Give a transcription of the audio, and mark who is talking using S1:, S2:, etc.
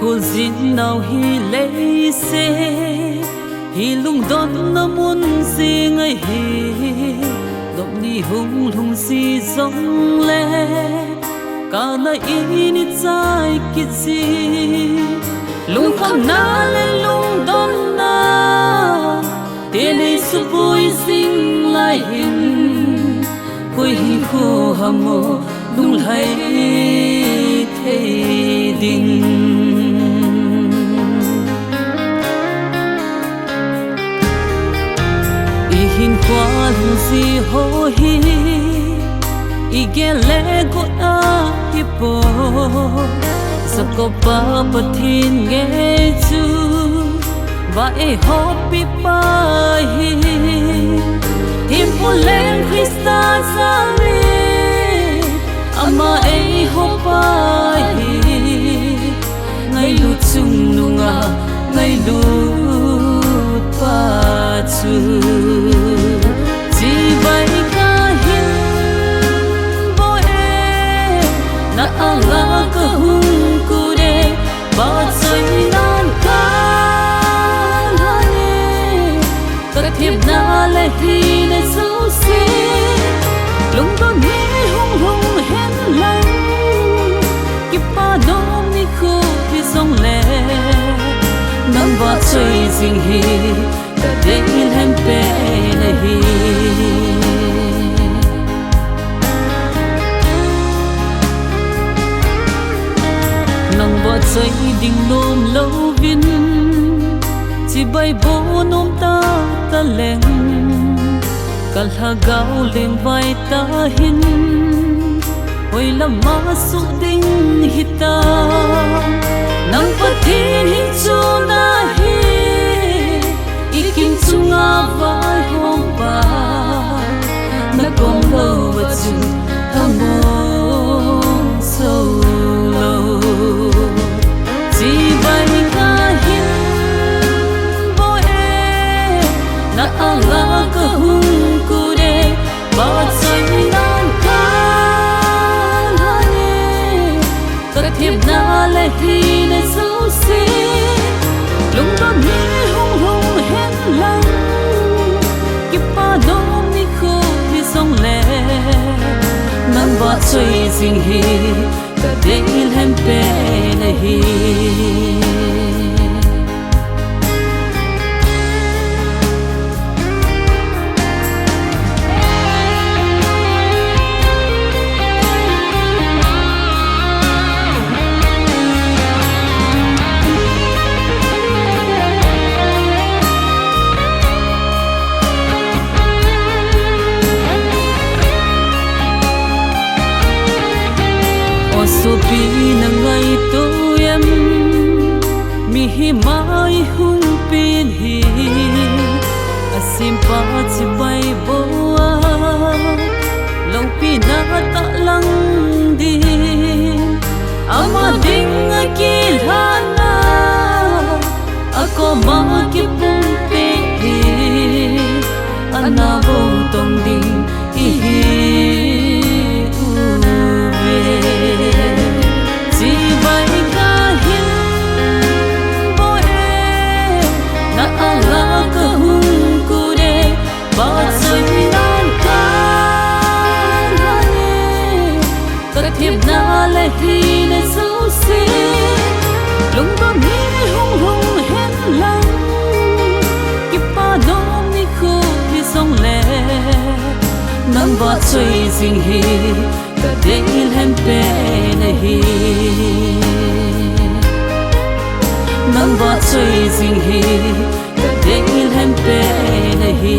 S1: cô xin nào hi lấy xe hi lung đón nó muốn gì ngay hi động đi hung hung si giống lẽ cả nơi ý nít dài kít gì lung không na lên lung đón na tiền ấy su vui sinh lại hình quê hi khô hầm mồ lung hay thế đình i hin qua lung si ho hi i ge le ko a hi po sa ko pa pathin nghe chu và e ho pi pa hi him po len Krista sa mi ama e ho pa hi ngay lu chung nunga ngay lu pa chu chỉ vậy cả hin bo e na anga ka hung ku de ba choi nan ka na ne ka thiệp na le hi ne so si lung to ni hung hung hen lang ki pa dom ni khu ki song le nam ba choi sing hi ka de il hem pe na hi nang ba choi ding nom lo vin chỉ bay bo nom ta ta leng kal ha gao leng vai ta hin oi lama su ding hita nang pathin hi chu na hi ikin chunga vai hom pa na kom lo wa chu among so low chỉ bay ka hin bo e na anga ka hung ku de ba choi nan ka na ne ka thiệp na le hi ne so si lung to ni hung hung hen lang ki pa dom ni khu ki song le nam ba choi sing hi ka de il hem pe na hi so pi na ngai to em mi hi mai hung pin hi asim pa chi bai bo lo pi na ta lang di ama ding a ki hana ako ma ki pum pe hi ana bo tong ding hi hi ne so si lung to ni hung hung hen lang ki pa dom ni khu ki song le nam ba choi sing hi ka de il hem pe na hi nam ba choi sing hi ka de il hem pe na hi